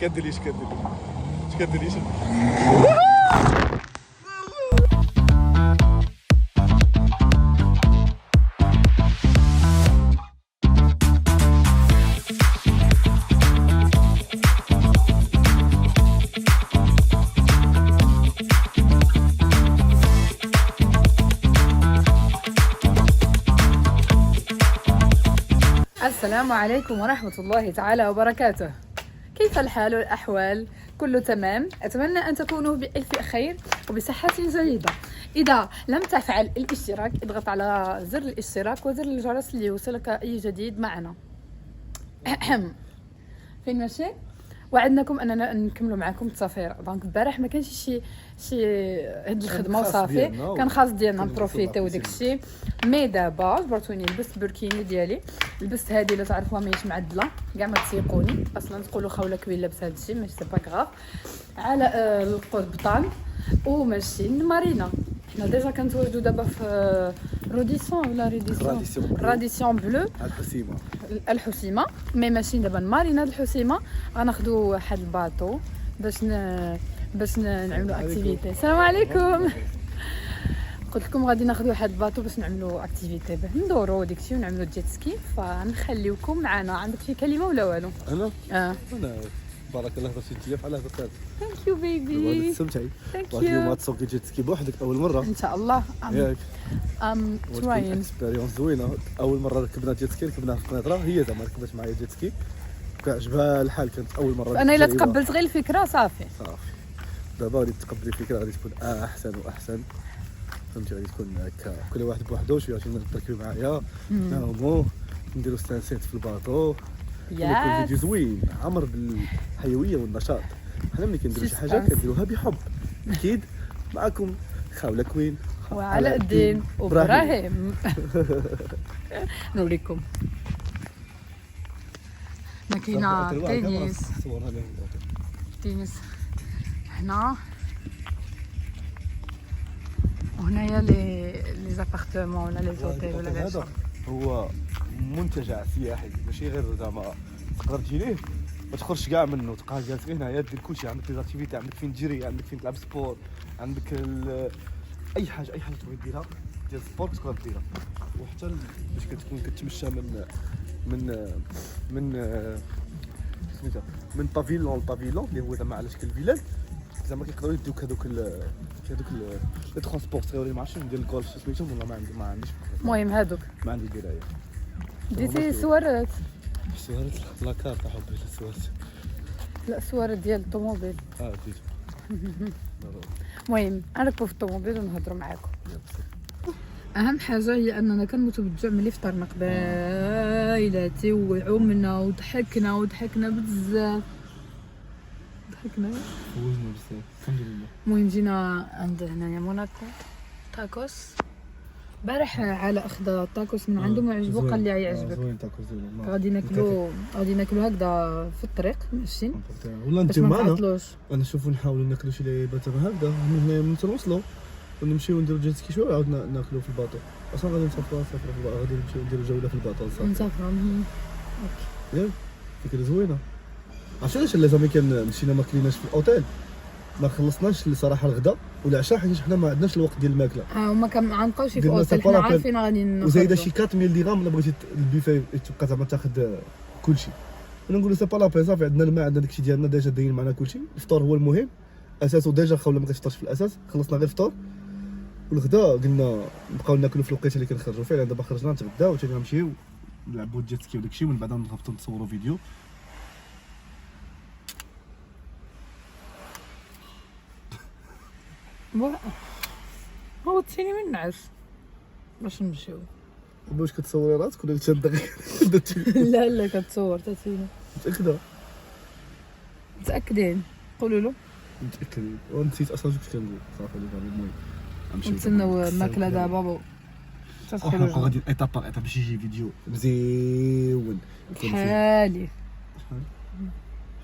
كديريش كديريش السلام عليكم ورحمة الله تعالى وبركاته. كيف الحال والأحوال؟ كله تمام؟ أتمنى أن تكونوا بألف خير وبصحة جيدة. إذا لم تفعل الاشتراك اضغط على زر الاشتراك وزر الجرس ليوصلك أي جديد معنا. فين ماشي؟ وعدناكم اننا نكملوا معكم التسافير. دونك البارح ما كانش شي هاد الخدمه وصافي، كان خاص ديالنا نبروفيتيو داكشي. مي دابا جبرتوني لبست بركيني ديالي، لبست هذه اللي تعرفوها ماهيش معدله كاع، ما تسيقوني اصلا تقولوا خوله كوين لابسه هادشي ماشي سي با غاف، على القبطان وماشيين لمارينا. حنا ديجا كنتواجدوا دابا في روديسيون ولا راديسيون بلو الحسيمه، مي ماشيين دابا لمارينا الحسيمه. غناخذوا واحد الباطو باش نعملوا اكتيفيتي. السلام عليكم. قلت لكم غادي ناخذ واحد الباطو باش نعملوا اكتيفيتي باه ندورو داكشي ونعملوا جيت سكي، فنخليوكم معنا. عندك شي كلمه ولا والو؟ انا بارك الله فيك بحال هذا صافي. ثانك يو بيبي. استمتعي. ثانك اليوم يو غتسوقي جيت سكي بوحدك اول مره ان شاء الله. ياك تراين اكسبيريونس زوينه. اول مره ركبنا جيت سكي ركبناها في قنيطره، هي زعما ركبت معايا جيت سكي كعجبها الحال. كانت اول مره انا الا تقبلت غير الفكره صافي. دابا غادي تقبلي الفكره، غادي تكون احسن واحسن. فهمتي؟ غادي تكون هكا كل واحد بوحدو شويه عشان تركبي معايا نعومو نديرو ستانسيت في الباطو. يكون فيديو زوين عامر بالحيويه والنشاط. حنا ملي كنديرو شي حاجه كنديروها بحب. اكيد معكم خاوله كوين وعلاء الدين وابراهيم. نوريكم ماكينه تنس هنا، وهنايا لي زابارتمون ولا لي زوتيل ولا هذا هو منتجع سياحي، ماشي غير زعما تقدر تجي ليه ما تخرجش كاع منه، تبقى جالس غير هنايا دير كلشي. عندك لي زاكتيفيتي، عندك فين تجري، عندك فين تلعب سبور، عندك اي حاجه تبغي ديرها ديال سبور تقدر ديرها. وحتى باش كتكون كتمشى من سميتها من بافيلون لبافيلون اللي هو زعما على شكل فيلان. زعما كيقدروا يدوك هذوك لي ترونسبورتيور ما عرفتش ديال الكولف سميتهم ولا ما عنديش. المهم هادوك ما عندي درايه. ديتي سوارات لاكارت حبي السوارات. لا سوارات ديال الطوموبيل. ديت. المهم نركبوا في الطوموبيل ونهضروا معاكم. اهم حاجه هي اننا كنموتوا بالجوع ملي فطرنا قبايلاتي، وعمنا وضحكنا بزاف. ضحكنا فوزنا بزاف الحمد لله. المهم جينا عند هنايا موناكو تاكوس. بارح على اخذ تاكوس من عنده ما عجبو، قال لي يعجبك. زوين تاكوس زوين. غادي ناكلو هكذا في الطريق ماشيين ولا انت معنا. انا نشوفوا نحاولوا ناكلوا شي لعيبه هكذا من هنا من نوصلوا ونمشيو نديرو جيت سكي شويه عاود ناكلوا في الباطو. اصلا غادي نسافروا في الباطو، غادي نمشيو نديرو جوله في الباطو نسافروا. اوكي ياك فكره زوينه. عرفتي علاش لازم كان مشينا ما كليناش في الاوتيل، ما خلصناش الصراحه الغداء والعشاء حيت حنا ما عندناش الوقت ديال الماكله. هما كنعنقوش في الاوتيل، حنا عارفين غادي نخرجوا. وزايده شي 4000 درهم الا بغيتي البيفي تبقى زعما تاخذ كلشي. انا نقولوا سي با لا بي، صافي عندنا الماء عندنا داكشي ديالنا ديجا دايرين معنا كلشي. الفطور هو المهم اساسه ديجا. خوله ما كتفطرش في الاساس، خلصنا غير الفطور والغداء قلنا نبقاو ناكلوا في الوقيته اللي كنخرجوا فيه. دابا خرجنا نتغداو وثاني نمشيو نلعبوا الجيت سكي وداكشي، ومن بعد نهبطوا نصوروا فيديو. هو تسيني من النعاس باش نمشيو. واش كتصوري راسك ولا كتشد؟ لا كتصور تسيني. متاكدين؟ قولوا له متاكدين. ونسيت اصلا كنت كنقول صافي. المهم نمشيو نتسناو الماكله دابا تدخلوا غادي ايطاب باغ ايطاب باش يجي فيديو مزيون حالي.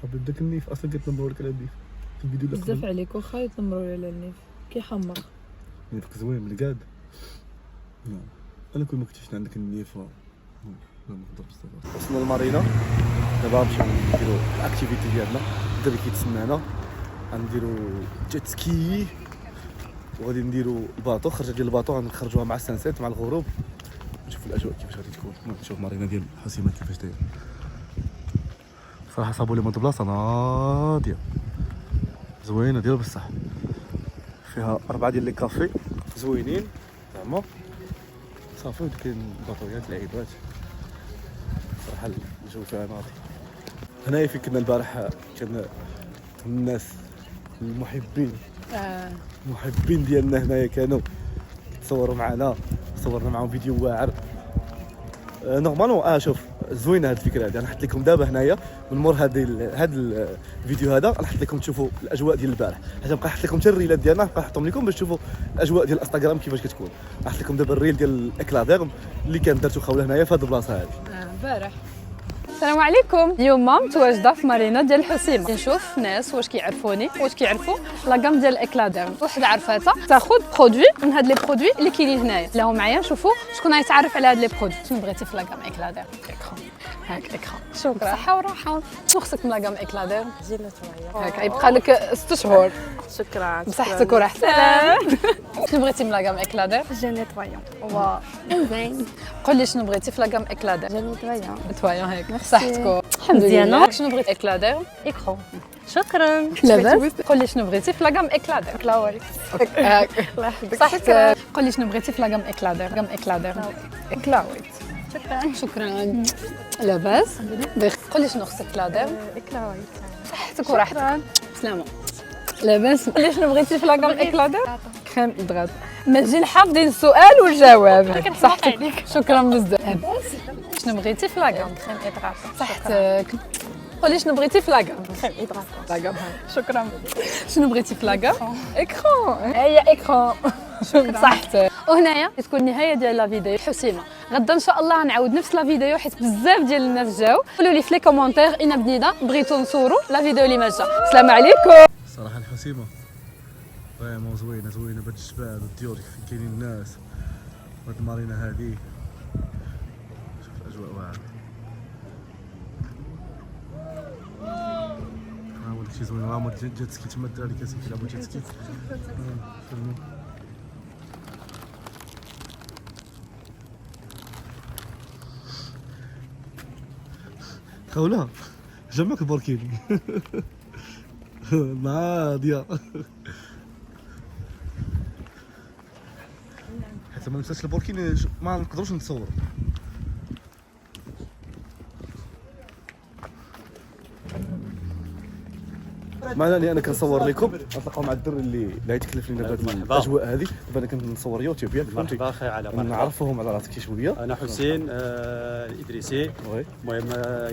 حبيت داك النيف اصلا كتنمروا لك على النيف في الفيديو اللي بزاف عليك واخا يتنمروا على النيف كيحمر. نيفك زوين ملقاد. انا كون ما كنتش عندك النيف وصلنا للمارينا دابا نمشيو نديرو الاكتيفيتي ديالنا. الدري كيتسنانا غنديرو جيت سكي وغادي نديرو الباطو. خرجه ديال الباطو غنخرجوها مع السانسيت مع الغروب. نشوفوا الاجواء كيفاش غادي تكون. نشوف مارينا ديال حسيمه كيفاش داير. صراحه صابوا لي من بلاصه ناضيه زوينه ديال بصح. فيها 4 ديال لي كافي زوينين زعما صافي. وكاين الباطويات العيبات صراحه الجو فيها ناضي. هنايا فين كنا البارح كان الناس المحبين المحبين ديالنا هنايا كانوا تصوروا معنا. صورنا معهم فيديو واعر نورمالمون. شوف زوينه هذه الفكره هذه. انا نحط لكم دابا هنايا من مور هذا الفيديو هذا نحط لكم تشوفوا الاجواء ديال البارح. حتى نبقى نحط لكم حتى الريلات ديالنا نبقى نحطهم لكم باش تشوفوا الاجواء ديال الانستغرام كيفاش كتكون. نحط لكم دابا الريل ديال الاكلادير اللي كان درتو خوله هنايا في هذه البلاصه هذه البارح. السلام عليكم. اليوم متواجده في مارينا ديال الحسيمه. نشوف ناس واش كيعرفوني واش كيعرفوا لاكام ديال الاكلادير. وحده عرفاتها تاخذ برودوي من هاد لي برودوي اللي كاينين هنايا. لاو معايا نشوفوا شكون غيتعرف على هاد لي برودوي. شنو بغيتي في لاكام اكلادير؟ اكرون هاك اكرون. شكرا صحه وراحه. شنو خصك من لاكام اكلادير؟ جينا شويه هاك يبقى لك 6 شهور شكرا بصحتك وراحتك. شنو بغيتي من لاكام اكلادير؟ جي نيتوايون وا زين قولي شنو بغيتي في لاكام اكلادير؟ جي نيتوايون نتوايا هيك بصحتك الحمد مزيانة. لله. شنو بغيتي اكلادير؟ اكرون شكرا لاباس. قولي شنو بغيتي في لاكام اكلادير؟ كلاوري الله يحفظك صحتك. قولي شنو بغيتي في لاكام اكلادير؟ لاكام اكلادير كلاويت. شكرا شكرا لاباس. قولي شنو خصك كلادير؟ كلاوري صحتك وراحتك سلامة. لاباس. قولي شنو بغيتي في لاكام اكلادير؟ كريم إدغاد. مازال حافظين السؤال والجواب. صحتك شكرا بزاف. لاباس. شنو بغيتي في لاكام؟ كريم إدغاط صحتك. قولي شنو بغيتي في لاكام؟ كريم إدغاط لاكام شكرا. شنو بغيتي في لاكام؟ اكرون. هي اكرون. صحتك. وهنايا تكون النهايه ديال لا فيديو حسيمه. غدا ان شاء الله غنعاود نفس لا فيديو حيت بزاف ديال الناس جاو. قولوا لي في لي كومونتير ان بنيده بغيتو نصوروا لا فيديو اللي ما جا. السلام عليكم. صراحه الحسيمه فريمون زوينه بهاد الجبال والديور فين كاينين الناس وهاد المارينا هادي. شوف الاجواء واعره. ها هو داكشي زوين. ها هما جات سكي تما الدراري كيلعبوا جات سكي. خوله جمعك البوركيني ناضيه. حتى ما نساش البوركيني ما نقدروش نتصور. معنا اللي انا كنصور لكم نتلاقاو مع الدري اللي يتكلف لنا بهذه الاجواء هذه. دابا انا كنصور يوتيوب ياك فهمتي. مرحبا اخي على مرحبا. نعرفهم على راسك شويه. انا حسين الادريسي. المهم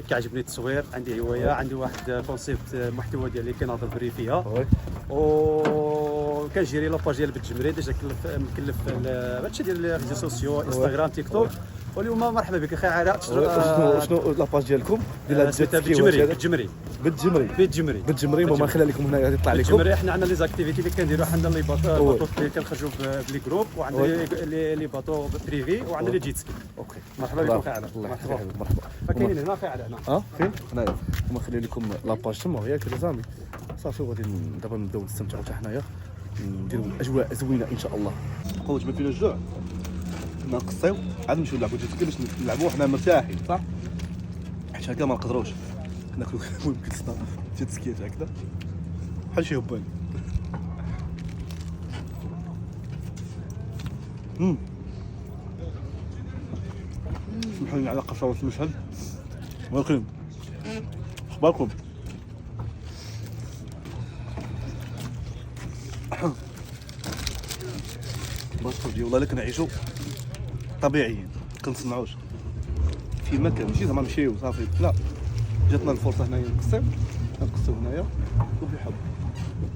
كيعجبني التصوير. عندي هوايه عندي واحد كونسيبت محتوى ديالي كنهضر بري فيها وكنجيري لاباج ديال بالجمري. ديجا مكلف هادشي ديال لي ريزو سوسيو انستغرام تيك توك. واليوم مرحبا بك اخي علاء. شنو لاباج ديالكم؟ ديال بالجمري بالجمري وما خلال لكم هنا غادي يطلع لكم بالجمري. حنا عندنا لي زاكتيفيتي اللي كنديرو. عندنا لي باطو اللي كنخرجوا بلي جروب وعندنا لي باطو بريفي وعندنا لي جيت سكي. اوكي مرحبا بكم اخي علاء. مرحبا. كاينين هنا اخي علاء هنا. فين هنايا وما خلي لكم لاباج تما ياك لازامي. صافي غادي دابا نبداو نستمتعوا حتى حنايا نديروا اجواء زوينه ان شاء الله. قوت ما فينا الجوع نقصيو عاد نمشيو نلعبوا جيت سكي باش نلعبوا حنا مرتاحين صح. حيت هكا ما نقدروش ناكلوا كلسنا جيت سكيات هكذا بحال شي هبان. سمحوا لي على قساوة المشهد ولكن اخباركم؟ باسكو ديال والله الا كنعيشوا طبيعيين كنصنعوش في مكان ماشي زعما نمشيو صافي لا. جاتنا الفرصه هنايا نقصو هنايا وفي حب.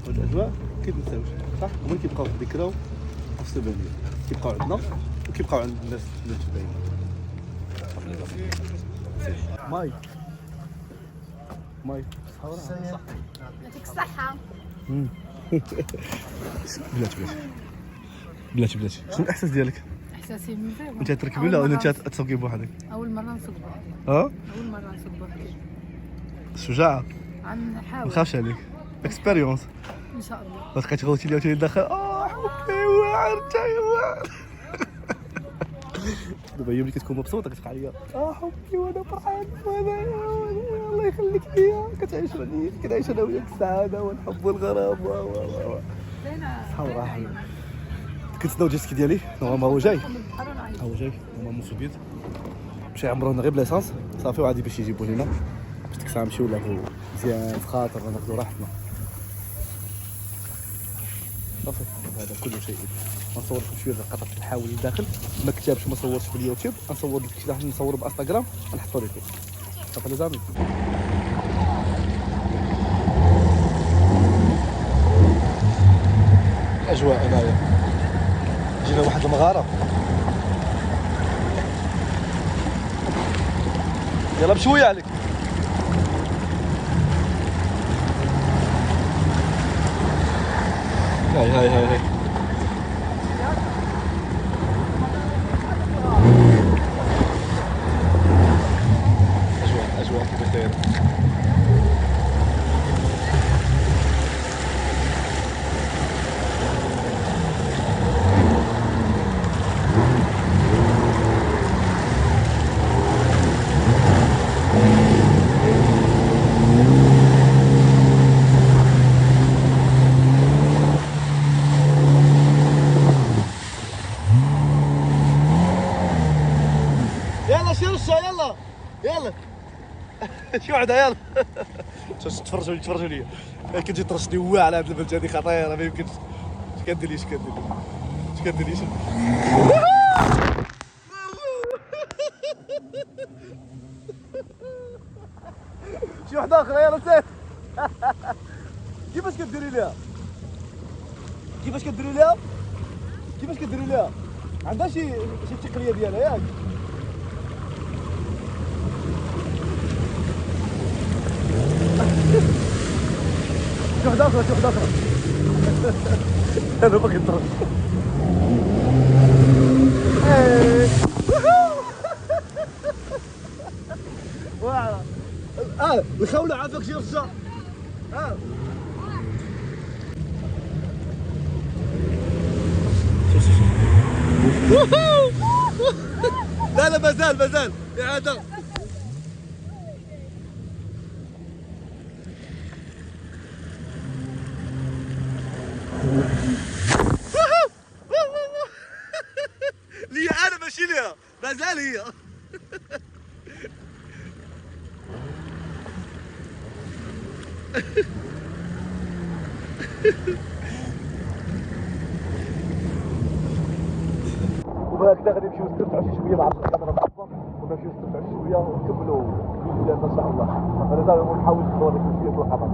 هاد الاجواء كيتنساوش صح. هما كيبقاو في الذكرى وفي السوفونير كيبقاو عندنا وكيبقاو عند الناس اللي تبعين. ماي يعطيك الصحة. بلاتي شنو الاحساس ديالك؟ احساسي مزيان. انت تركبي ولا انت تسوقي بوحدك؟ اول مره نسوق بوحدي. اه اول مره نسوق بوحدي. شجاعه. غنحاول. ما نخافش عليك. اكسبيريونس. ان شاء الله. بقيت تغوتي لي وانت داخل حبي واعر جاي واعر. دابا هي ملي كتكون مبسوطه كتبقى عليا حبي وانا فرحان وانا الله يخليك ليا كتعيش عليا كنعيش انا وياك السعاده والحب والغرام و صحاب راحه. كنتسناو الجيسكي ديالي نورمالمون هو جاي نورمالمون سوبيت مشي عمرونا غير بليسانس صافي وعادي باش يجيبو لينا باش ديك الساعه نمشيو نلعبو مزيان في خاطر ناخدو راحتنا صافي. هذا كل شيء غنصور لكم شويه القطع في الحاول لداخل ما كتبش ما صورتش في اليوتيوب غنصور لك شي واحد نصور بانستغرام غنحطو لكم صافي لي زامي. الاجواء هنايا جينا واحد المغاره يلا بشويه عليك. هاي اجواء بخير. يلا شرشة يلا شي وحده يلا تفرجوا لي كتجي ترشني واعر على هاد البنت هادي خطيره ما يمكنش. اش كدير لي شي وحده اخرى يلا سير. كيفاش كديري ليها عندها شي تقنيه ديالها ياك. شوف داخل انا باغي نضرب. واعره الخوله عافاك شي رشا. لا مازال اعاده. ليا انا ماشي ليها مازال هي. وهكذا غادي نمشيو نستمتعوا شي شويه مع الكاميرا الخاصه ونمشيو نستمتعوا شي شويه ونكملوا الفيديوهات ان شاء الله. انا دابا نحاول نصور لكم شويه اللقطات.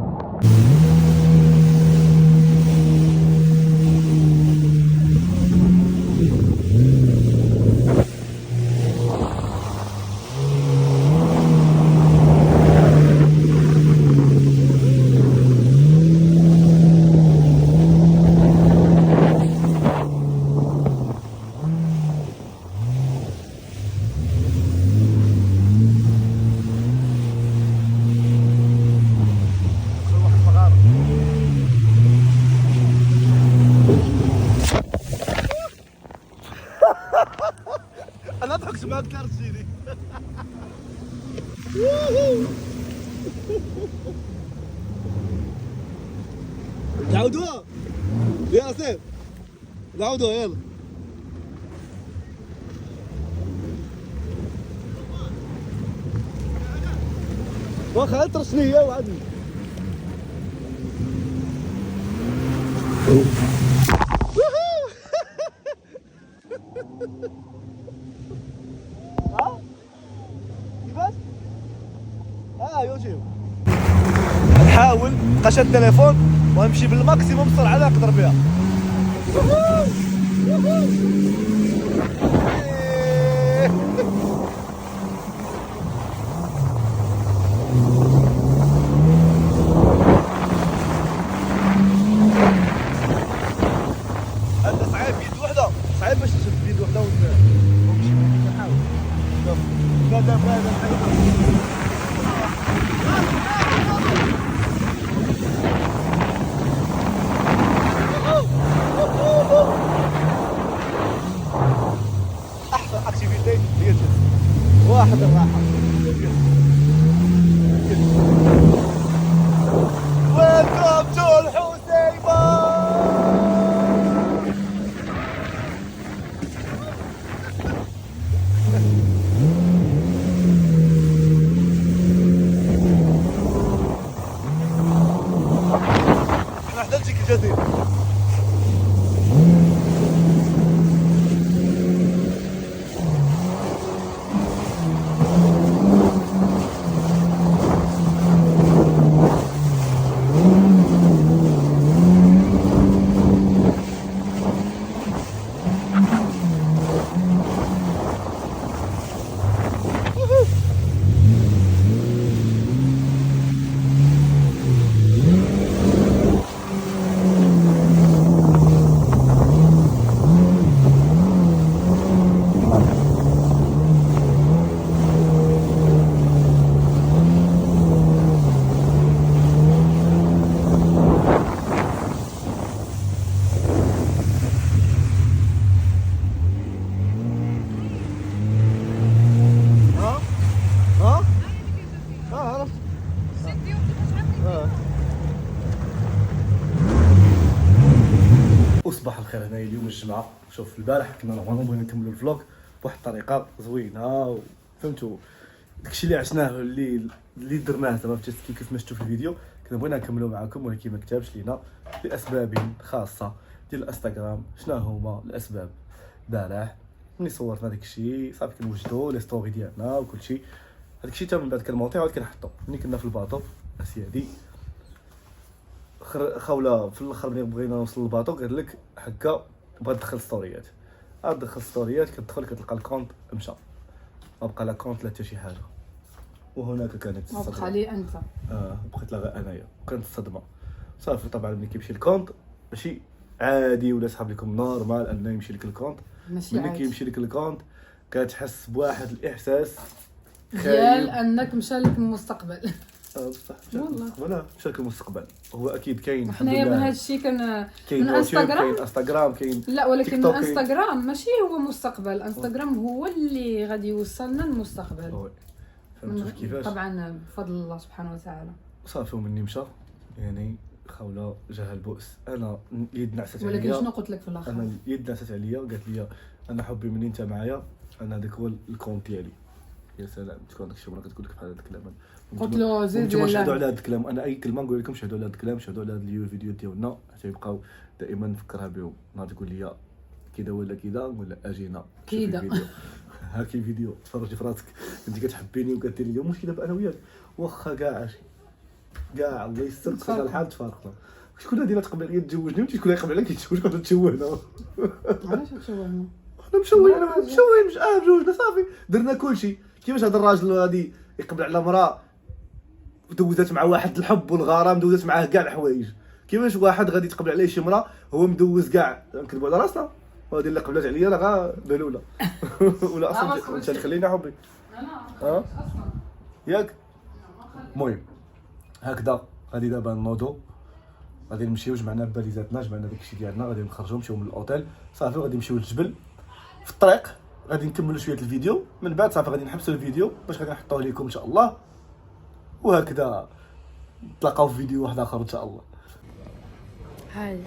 انا ضحكت معاك كثر تجيني. نعاودوها يا سير نعاودوها يلا. واخا ترشني هي وعادي. كيفاش؟ يوتيوب نحاول نبقى شاد التليفون ونمشي بالماكسيموم السرعه اللي نقدر بها. هذا صعيب بيد وحده صعيب باش تشد بيد وحده حتى تجيك الجزيره. وصباح الخير. هنايا اليوم الجمعه. شوف البارح كنا نورمالمون بغينا نكملوا الفلوق بواحد الطريقه زوينه فهمتوا داكشي اللي عشناه اللي درناه زعما كيف ما شفتوا في الفيديو. كنا بغينا نكملوا معكم ولكن ما كتبش لينا لاسباب خاصه ديال الانستغرام. شنو هما الاسباب؟ البارح ملي صورنا داكشي صافي كنوجدوا لي ستوري ديالنا وكلشي هذاكشي حتى من بعد كنمونطيو عاد كنحطو. ملي كنا في الباطو اسيادي خوله في الاخر ملي بغينا نوصل للباطو قال لك هكا بغا تدخل ستوريات. عاد دخل ستوريات كتدخل كتلقى الكونت مشى ما بقى لا كونت لا حتى شي حاجه. وهناك كانت الصدمه. بقى لي انت بقيت لا غير انايا وكانت الصدمه صافي. طبعا ملي كيمشي الكونت ماشي عادي ولا صحاب لكم نورمال انه يمشي لك الكونت. ماشي ملي عادي كيمشي لك الكونت كتحس بواحد الاحساس ديال انك مشى لك المستقبل. بصح والله. ولا بشكل المستقبل هو اكيد كاين. حنايا من هذا الشيء كان كاين من انستغرام انستغرام. كاين انستغرام كاين لا ولكن تيك توك انستغرام ماشي هو مستقبل. انستغرام هو اللي غادي يوصلنا للمستقبل. وي فهمتوا كيفاش. طبعا بفضل الله سبحانه وتعالى. صافي ومني مشى يعني خوله جاها البؤس. انا اليد نعست عليا. ولكن شنو قلت لك في الاخر؟ انا اليد نعست عليا وقالت لي انا حبي مني انت معايا انا هذاك هو الكونت ديالي. يا سلام تكون داك الشيء مرة كتقول لك بحال هذا الكلام. قلت له زيد نتوما شهدوا ديال على هذا الكلام. انا اي كلمه نقول لكم شهدوا على هذا الكلام شهدوا على هذا الفيديو ديالنا حتى يبقاو دائما نفكرها بهم. نهار تقول لي كذا ولا كذا ولا اجينا كذا هاكي فيديو تفرجي في راسك انت كتحبيني وكديري لي مشكله انا وياك واخا كاع كاع الله يستر تفرق الحال تفارقنا. شكون هادي اللي تقبل عليا تزوجني وانت شكون اللي يقبل عليك يتزوج كنت تشوهنا. علاش تشوهنا؟ انا مشوهين مش بجوجنا صافي درنا كلشي. كيفاش هذا الراجل غادي يقبل على مراه دوزات مع واحد الحب والغرام دوزات معاه كاع الحوايج؟ كيفاش واحد غادي يتقبل عليه شي مراه هو مدوز كاع نكذبوا على راسنا؟ وهذه اللي قبلت عليا راه غا بلوله ولا اصلا انت خلينا حبي انا ياك. المهم هكذا غادي دابا نوضو غادي نمشيو جمعنا باليزاتنا جمعنا داكشي ديالنا غادي نخرجوا نمشيو من الاوتيل صافي غادي نمشيو للجبل. في الطريق غادي نكملوا شويه الفيديو من بعد صافي غادي نحبسوا الفيديو باش غادي نحطوه لكم ان شاء الله. وهكذا نتلاقاو في فيديو واحد اخر ان شاء الله. هاي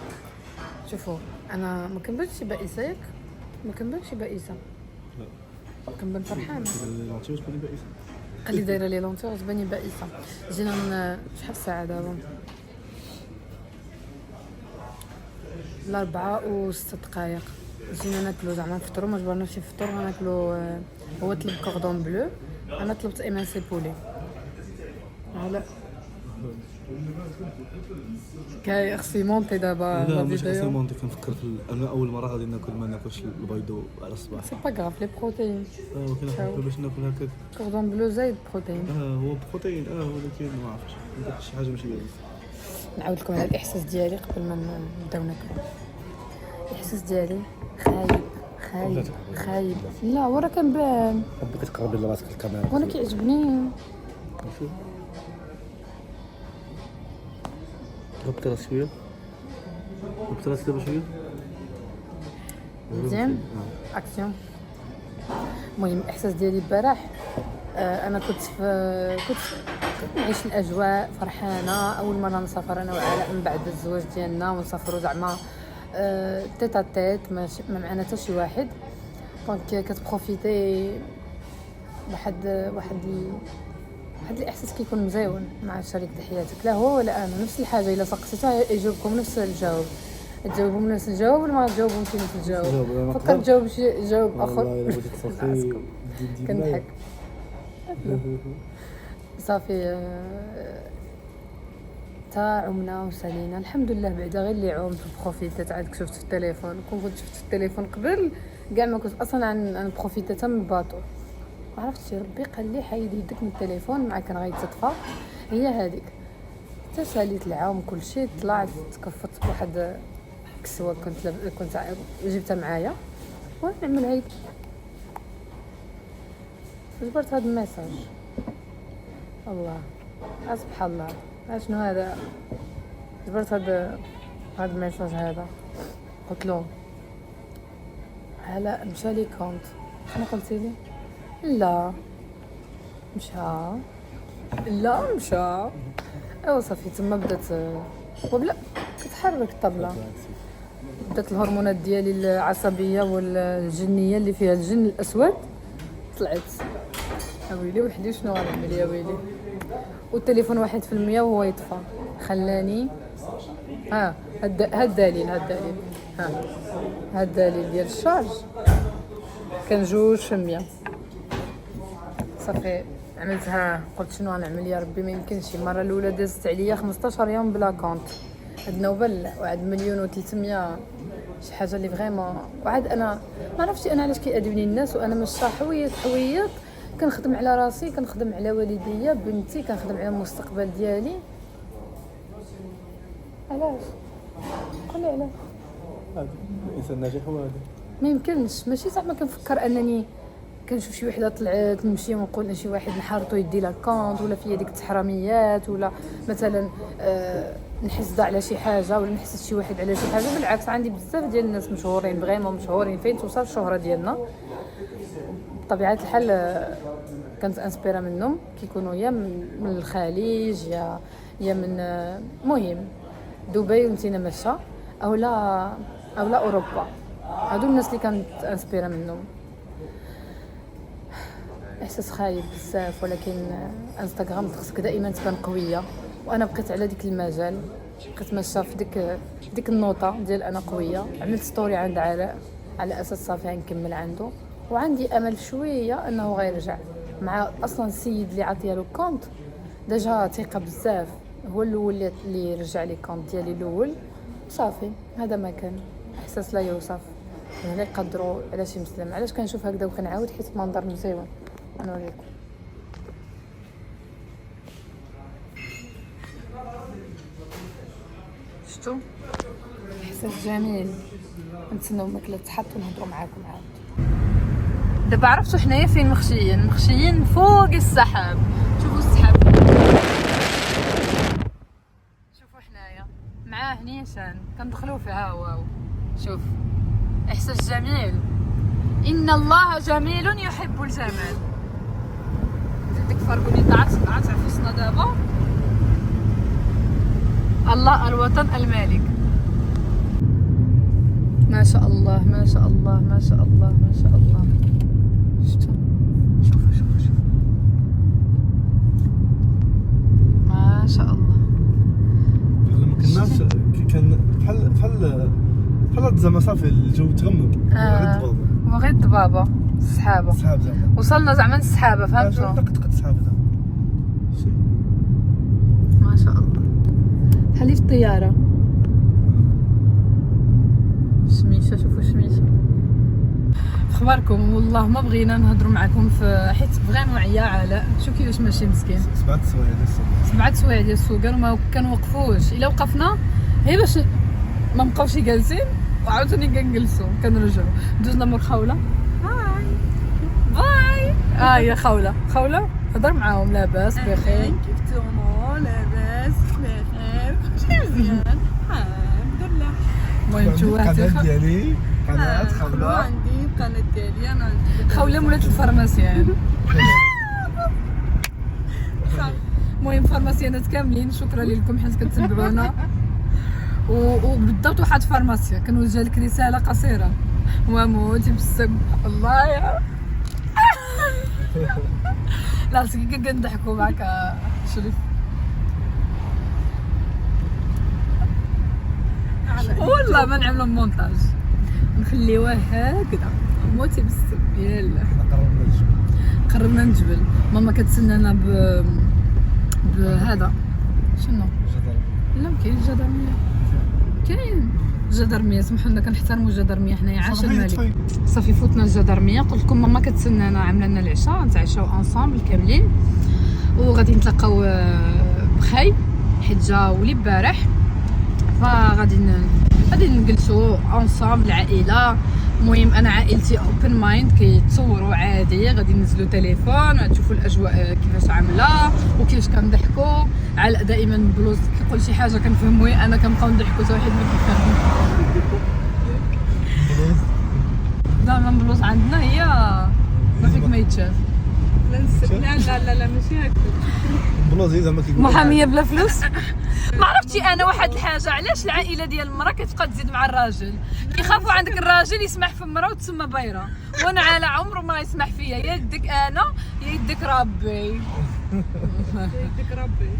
شوفوا انا ما كنبانش بائسه ياك ما كنبانش بائسه كنبان فرحانه. قال لي دايره لي لونتور تباني بائسه. جينا شحال الساعه دابا 4:06. جينا ناكلو زعما نفطرو ما جبرناش الفطور غناكلو. هو طلب كوردون بلو انا طلبت ايمانسي بولي. هلا كاي خصي مونتي دابا لا ماشي خصني مونتي. كنفكر انا اول مره غادي ناكل ما ناكلش البيض على الصباح. سي با غاف لي بروتين. ولكن باش ناكل هكاك كوردون بلو زايد بروتين. هو بروتين ولكن ما عرفتش شي حاجه ماشي ديالي. نعاود لكم على الاحساس ديالي قبل ما نبداو ناكلو. الاحساس ديالي خايب. لا ورا كنبان حبيت تقربي لراسك الكاميرا وانا كيعجبني. هبط راسك شويه هبط راسك دابا شويه مزيان اكسيون. المهم الاحساس ديالي البارح انا كنت نعيش الاجواء فرحانه. اول مره نسافر انا وعلاء من بعد الزواج ديالنا ونسافروا زعما تيت تيت ما معنا حتى شي واحد. دونك كتبروفيتي واحد واحد الاحساس كيكون مزيون مع شريك حياتك، لا هو ولا انا نفس الحاجه. الا سقسيتها يجاوبكم نفس الجواب، تجاوبهم نفس الجواب ولا ما تجاوبهم انت نفس الجواب. فكر تجاوب شي جواب اخر. والله الا بغيتي تصافي كنضحك صافي. تا عمنا وسالينا الحمد لله. بعدا غير اللي عمت وبروفيتات عاد شفت في التليفون. كنت شفت في التليفون قبل كاع ما كنت اصلا عن بروفيتات من الباطو. عرفتي ربي قال لي حيد يدك من التليفون مع كان غيتطفى. هي هذيك تساليت العام كل شيء. طلعت تكفت بواحد كسوه كنت جبتها معايا ونعمل هيك. جبرت هذا الميساج الله سبحان الله شنو هذا. جبرت هذا الميساج هذا قلت له هلا مشى لي كونت. شنو قلتي لي؟ لا مشى ايوا صافي. تما بدات وبلا كتحرك الطبله. بدات الهرمونات ديالي العصبيه والجنيه اللي فيها الجن الاسود طلعت. ويلي وحدي شنو غنعمل يا ويلي. والتليفون 1% وهو يطفى. خلاني هاد الدليل هاد الدليل ديال الشارج كان 2%. صافي عملتها. قلت شنو غنعمل يا ربي ما يمكنش. المره الاولى دازت عليا 15 يوم بلا كونت. هاد النوبه وعد 1,300,000 شي حاجه اللي فريمون. وعاد انا ما عرفتش انا علاش كيأدوني الناس وانا مش حويط كنخدم على راسي، كنخدم على والديا بنتي، كنخدم على المستقبل ديالي. علاش قولي علاش هذا الانسان ناجح هو هذا. ما يمكنش. ماشي زعما كنفكر انني كنشوف شي وحده طلعت نمشي ونقول شي واحد نحرطو يدي لا كونط ولا فيا ديك التحرميات ولا مثلا نحسد على شي حاجه ولا نحسد شي واحد على شي حاجه. بالعكس عندي بزاف ديال الناس مشهورين فريمون مشهورين. فين توصل الشهره ديالنا بطبيعه الحال كنت انسبيرا منهم. كيكونوا يا من الخليج يا من مهم دبي ونتينا مشى او لا اوروبا. هادو الناس اللي كانت انسبيرا منهم. احساس خايب بزاف ولكن انستغرام خصك دائما تكون قويه. وانا بقيت على ديك المجال. بقيت ماشيه في ديك النوطه ديال انا قويه. عملت ستوري عند علاء على اساس صافي غنكمل عنده. وعندي امل شويه انه غيرجع مع اصلا السيد اللي عطيه له كونت ديجا ثقه بزاف. هو الاول اللي رجع لي كونت ديالي الاول. صافي هذا ما كان احساس لا يوصف. يعني لا يقدروا على شي مسلم. علاش كنشوف هكذا وكنعاود حيت منظر مزيون. نوريكم شفتوا احساس جميل. نتسناو الماكله تحط ونهضروا معاكم عاد. دابا عرفتوا حنايا فين مخشيين فوق السحاب. شوفوا السحاب. شوفوا حنايا معاه نيشان كندخلوا فيها. واو شوف احساس جميل. ان الله جميل يحب الجمال. ديك فرقوني طلعت عفسنا دابا. الله الوطن الملك. ما شاء الله ما شاء الله ما شاء الله ما شاء الله. شوفوا ما شاء الله. بحال ما كناش كان بحال زعما صافي الجو تغمم. غير الضبابه السحابه زعما وصلنا زعما للسحابه. فهمتوا قد السحابه زعما ما شاء الله. بحال في الطياره. شميشه شوفوا شميشه. اخباركم؟ والله ما بغينا نهضروا معكم في حيت بغينا عيا علاء. شوف كيفاش ماشي مسكين. 7 سوايع ديال السوق. 7 سوايع ديال السوق وما كنوقفوش. الا وقفنا هي باش ما نبقاوش جالسين وعاوتاني كنجلسوا كنرجعوا. دوزنا مور خوله. باي. يا خوله هضر معاهم. لاباس بخير كيفتومو لاباس بخير شي مزيان الحمد لله. المهم نشوف القناه ديالي قناه خوله. عندي القناه ديالي انا خوله مولات الفارماسيان. المهم فارماسيانات كاملين شكرا لكم حيت كتتبعونا. وبالضبط واحد فارماسيا كنوجه لك رساله قصيره. وموتي بالسب الله يا لا سكي كنضحكوا معك شريف. والله ما نعملوا مونتاج نخليوه هكذا موتي بالسم. يلا قربنا الجبل. ماما كتسنانا بهذا شنو لا ما كاينش جدرميه. كاين جدرميه سمحوا لنا كنحترموا الجدرميه حنايا عاشا الملك. صافي فوتنا الجدرميه. قلت لكم ماما كتسنانا عامله لنا العشاء نتعشاو انصامبل كاملين وغادي نتلاقاو بخاي حيت جا ولي البارح فغادي نجلسوا انصامبل العائله. المهم انا عائلتي اوبن مايند كيتصوروا عادي غادي ننزلوا تليفون غتشوفوا الاجواء كيفاش عامله وكيفاش كنضحكوا. علاء دائما بلوز كيقول شي حاجه كنفهموه انا كنبقاو نضحكوا حتى واحد ما كيفهم. دابا بلوز عندنا هي ما فيك ما يتشاف. لا ماشي هكا بلوزي زعما كيقول محاميه بلا فلوس. ما عرفتي انا واحد الحاجه علاش العائله ديال المراه كتبقى تزيد مع الراجل كيخافوا عندك الراجل يسمح في المراه وتسمى بايره. وانا على عمره ما يسمح فيا يا يدك انا يا يدك ربي. يديك ربي.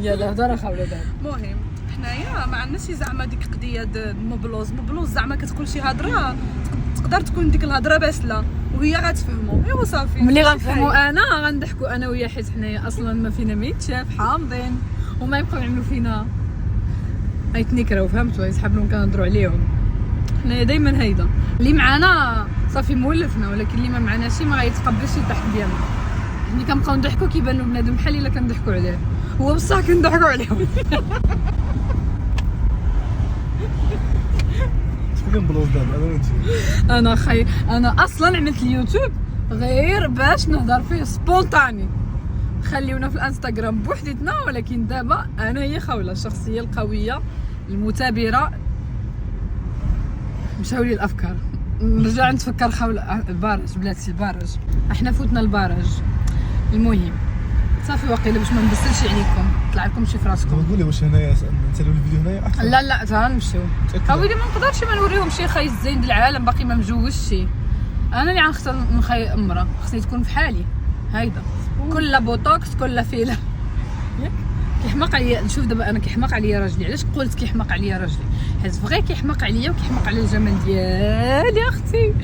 يلا هضره خاوله دابا. المهم حنايا ما عندناش زعما ديك قضيه مبلوز زعما كتقول شي هضره تقدر تكون ديك الهضره باسله وهي غتفهمو ايوا صافي. ملي غنفهموا انا غنضحكوا انا ويا حيت حنايا اصلا ما فينا ما يتشاف حامضين وما يبقاو يعملوا فينا يتنكروا فهمتوا يسحبوا كنهضروا عليهم. حنايا دائما هيدا اللي معانا صافي مولفنا ولكن اللي ما معناش ما غيتقبلش الضحك ديالنا. ملي كنبقاو نضحكوا كيبان له بنادم بحال الا كنضحكوا عليه هو بصح كنضحكوا عليهم. شكون بلوز دابا انا وانت؟ انا خي انا اصلا عملت اليوتيوب غير باش نهضر فيه سبونتاني. خليونا في الانستغرام بوحدتنا ولكن دابا انا هي خوله الشخصيه القويه المثابره. مشاو لي الافكار نرجع نتفكر خوله البارج بلاتي البارج. احنا فوتنا البارج. المهم صافي واقيلا باش ما نبسلش عليكم طلع لكم شي فراسكم. قولي واش هنايا نسالوا الفيديو هنايا احسن. لا تا نمشيو خويلي ما نقدرش ما نوريهم شي خاي الزين ديال العالم باقي ما مجوجش. انا اللي غنختار نخي امراه خصني تكون في حالي هيدا كل بوتوكس كل فيلر. كيحماق عليا نشوف دابا انا كيحماق عليا راجلي. علاش قلت كيحماق عليا راجلي حيت بغا كيحماق عليا وكيحماق على الجمال ديالي اختي.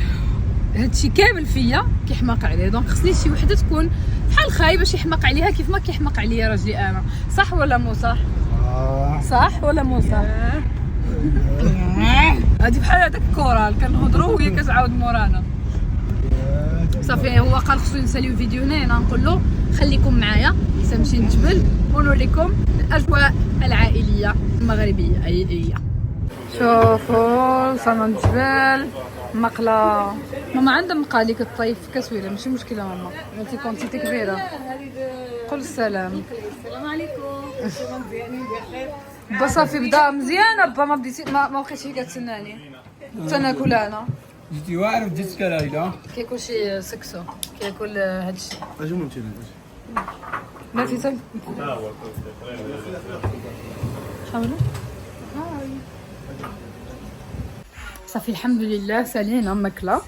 هادشي كامل فيا كيحماق عليه دونك خصني شي وحده تكون بحال خاي باش يحماق عليها كيف ما كيحماق عليا راجلي انا. صح ولا مو صح؟ صح ولا مو صح؟ هادي بحال هذاك الكورال كنهضروا وهي كتعاود مورانا. صافي هو قال خصو نساليو فيديو هنا نقول له خليكم معايا سنمشي نتجبل ونوريكم الاجواء العائليه المغربيه عائليه. شوفوا وصلنا الجبال مقله. ماما عندها مقالي كطيب في كسويله ماشي مشكله ماما عرفتي كونتيتي كبيره. قول السلام. السلام عليكم. مزيانين بخير. با صافي بدا مزيان با ما بديتي ما بقيتش هي كتسناني تناكل انا. جيتي واعر وجيت كلايله كياكل شي سكسو كياكل هادشي. اجي ممتاز بلاتي تم حاولوا صافي الحمد لله سالينا ماكله.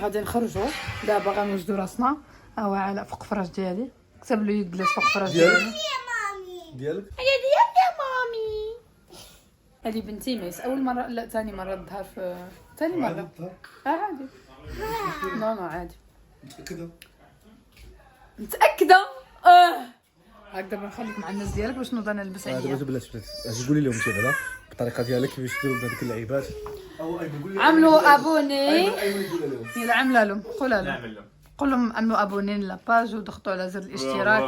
غادي نخرجوا دابا غنوجدوا راسنا. هو علاء فوق فراش ديالي كتب له يجلس فوق فراش ديالي ديالك هي ديالك يا مامي. هذه بنتي ميس اول مره لا ثاني مره تظهر في ثاني مره. عادي لا عادي كذا متاكده. هاك دابا نخليك مع الناس ديالك باش نوض انا نلبس عليا. دابا بلاتي اجي قولي لهم شي بعدا بالطريقه ديالك كيفاش ديروا بهذيك اللعيبات. عملوا ابوني يقول لهم يلا عملها لهم قولها لهم قول لهم عملوا ابوني لاباج وضغطوا على زر الاشتراك.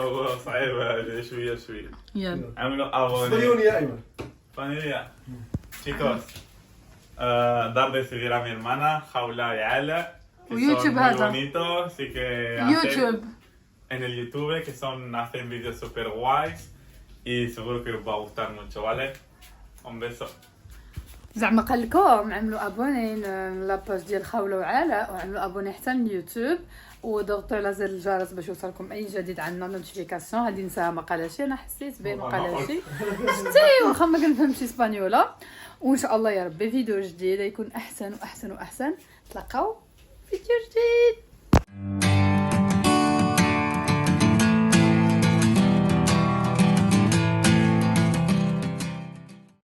صعيبه هذه شويه يلا عملوا ابوني. اسبانيول يا ايمن. Familia, chicos, darles seguir a mi hermana, Jaula y Ala, que YouTube son muy هذا. bonitos y que يوتيوب en el YouTube, que hacen vídeos super guays y seguro que les va a gustar mucho, ¿vale? Un beso. زعما قال لكم عملوا ابوني لاباج ديال خاوله وعلاء وعملوا ابوني حتى لليوتيوب وضغطوا على زر الجرس باش يوصلكم اي جديد عندنا نوتيفيكاسيون. هذه نساها ما قالهاش انا حسيت به ما قالهاش شتي واخا ما كنفهمش اسبانيولا. وان شاء الله يا ربي فيديو جديد يكون احسن واحسن واحسن. تلقاو فيديو جديد.